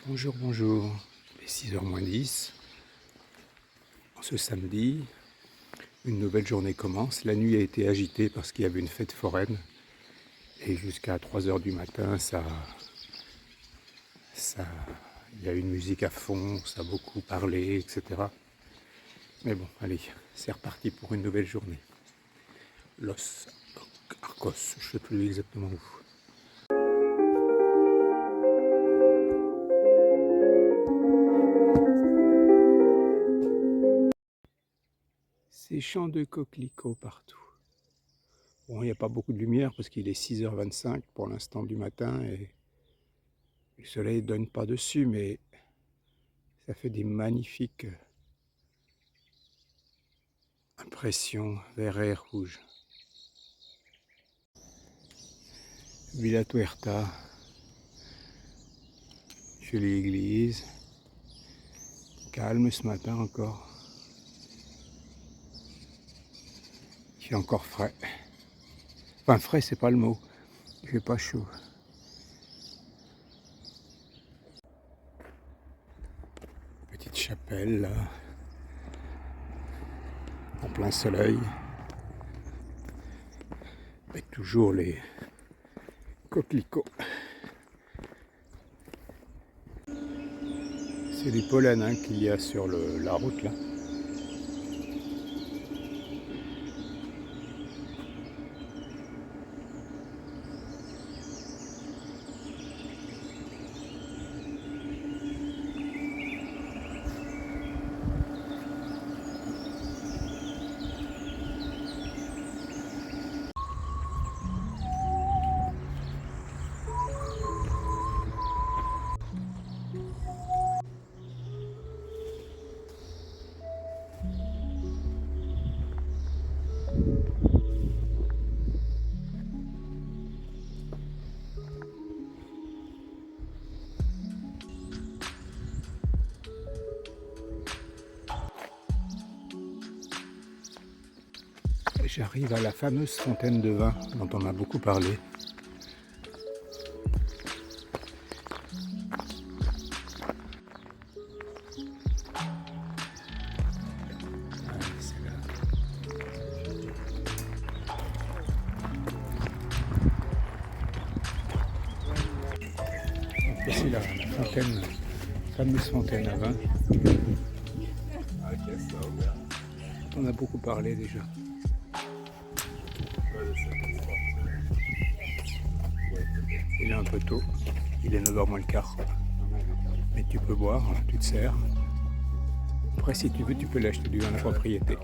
Bonjour, bonjour. Il est 6h moins 10. Ce samedi, une nouvelle journée commence. La nuit a été agitée parce qu'il y avait une fête foraine. Et jusqu'à 3h du matin, il y a eu une musique à fond, ça a beaucoup parlé, etc. Mais bon, allez, c'est reparti pour une nouvelle journée. Los Arcos, je ne sais plus exactement où. Ces champs de coquelicots partout. Bon, il n'y a pas beaucoup de lumière parce qu'il est 6h25 pour l'instant du matin et le soleil ne donne pas dessus, mais ça fait des magnifiques impressions vert et rouge. Villa Tuerta, jolie église, calme ce matin encore. Il fait encore frais. Enfin frais c'est pas le mot, il fait pas chaud. Petite chapelle là, en plein soleil, avec toujours les coquelicots. C'est des pollens qu'il y a sur la route là. J'arrive à la fameuse fontaine de vin dont on a beaucoup parlé. C'est la fontaine, fameuse fontaine à vin. On a beaucoup parlé déjà. Il est un peu tôt, il est 9h moins le quart. Mais tu peux boire, tu te sers. Après si tu veux, tu peux l'acheter du vin de propriété.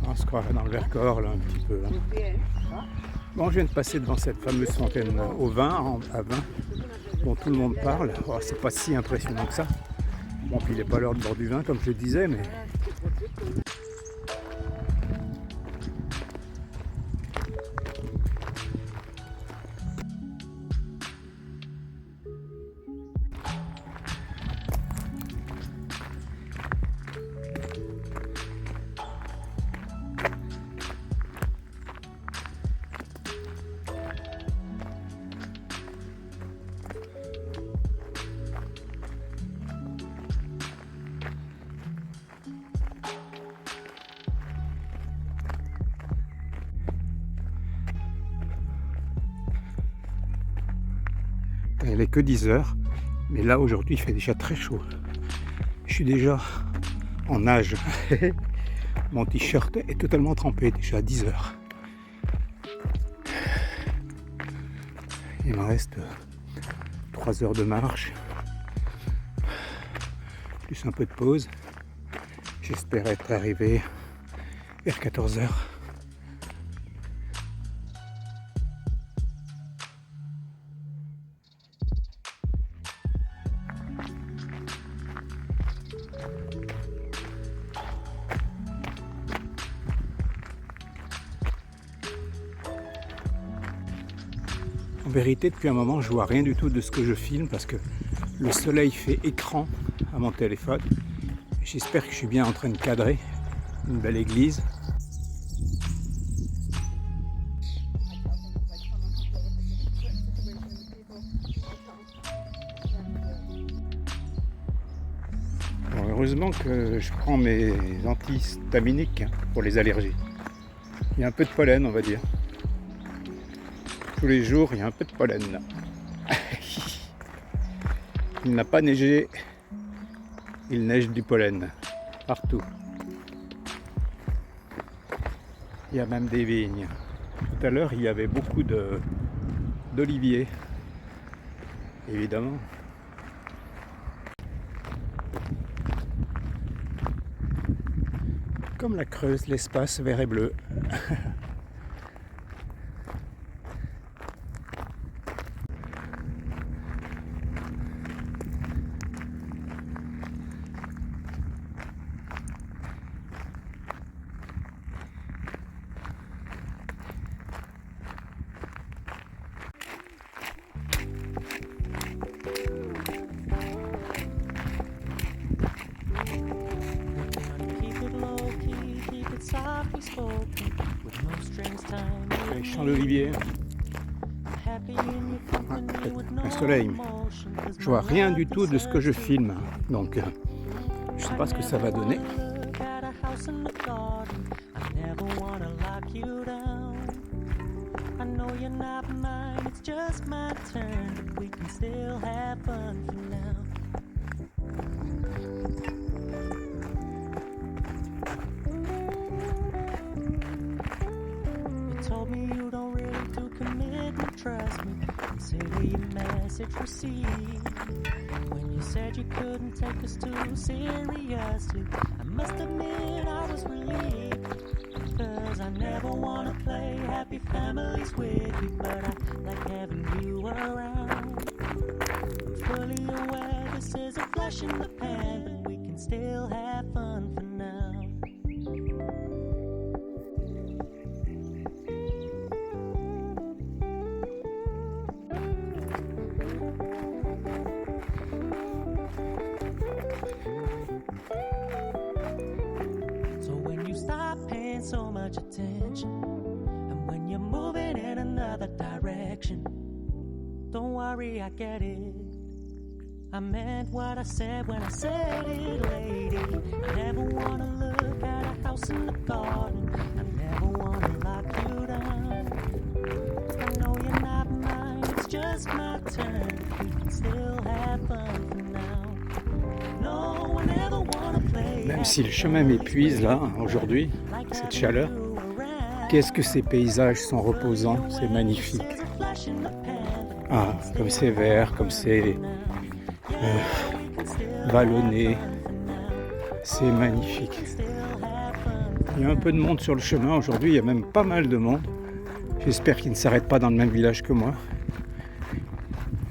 On se croirait dans le Vercors là un petit peu. Hein. Bon, je viens de passer devant cette fameuse fontaine au vin, à vin, dont tout le monde parle. Oh, c'est pas si impressionnant que ça. Bon, puis il n'est pas l'heure de boire du vin comme je le disais, mais... Il n'est que 10h, mais là aujourd'hui il fait déjà très chaud. Je suis déjà en nage. Mon t-shirt est totalement trempé déjà à 10h. Il me reste 3 heures de marche, plus un peu de pause. J'espère être arrivé vers 14h. En vérité, depuis un moment, je vois rien du tout de ce que je filme parce que le soleil fait écran à mon téléphone. J'espère que je suis bien en train de cadrer une belle église. Heureusement que je prends mes antihistaminiques pour les allergies. Il y a un peu de pollen, on va dire. Tous les jours, il y a un peu de pollen là. Il n'a pas neigé, il neige du pollen partout. Il y a même des vignes. Tout à l'heure, il y avait beaucoup d'oliviers, évidemment. Comme la Creuse, l'espace vert et bleu. Les champs d'olivier. Un soleil. Je vois rien du tout de ce que je filme. Donc, je sais pas ce que ça va donner. Told me you don't really do commitment, trust me. Consider your message received. When you said you couldn't take us too seriously, I must admit I was relieved. Cause I never wanna play happy families with you, but I like having you around. I'm fully aware this is a flash in the pan, but we can still have fun for now. So much attention, and when you're moving in another direction, don't worry, I get it. I meant what I said when I said it, lady. I never wanna look at a house in the garden. I never wanna lock you down. I know you're not mine, it's just my turn. We can still have fun for now. No one ever wanna play. Même si le chemin m'épuise là, aujourd'hui, cette chaleur, qu'est-ce que ces paysages sont reposants, c'est magnifique. Ah, comme c'est vert, comme c'est vallonné, c'est magnifique. Il y a un peu de monde sur le chemin aujourd'hui, il y a même pas mal de monde. J'espère qu'ils ne s'arrêtent pas dans le même village que moi.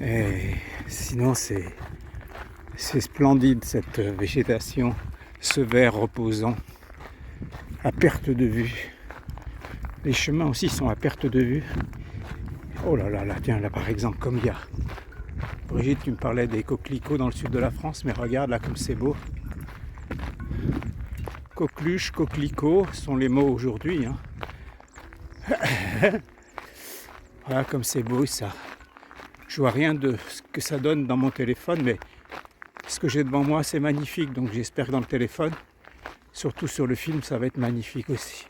Et sinon c'est splendide cette végétation, ce vert reposant, à perte de vue. Les chemins aussi sont à perte de vue. Oh là là, là, tiens, là par exemple, comme il y a. Brigitte, tu me parlais des coquelicots dans le sud de la France, mais regarde là comme c'est beau. Coqueluche, coquelicot sont les mots aujourd'hui. Hein. Voilà comme c'est beau ça. Je vois rien de ce que ça donne dans mon téléphone, mais ce que j'ai devant moi c'est magnifique, donc j'espère que dans le téléphone, surtout sur le film, ça va être magnifique aussi.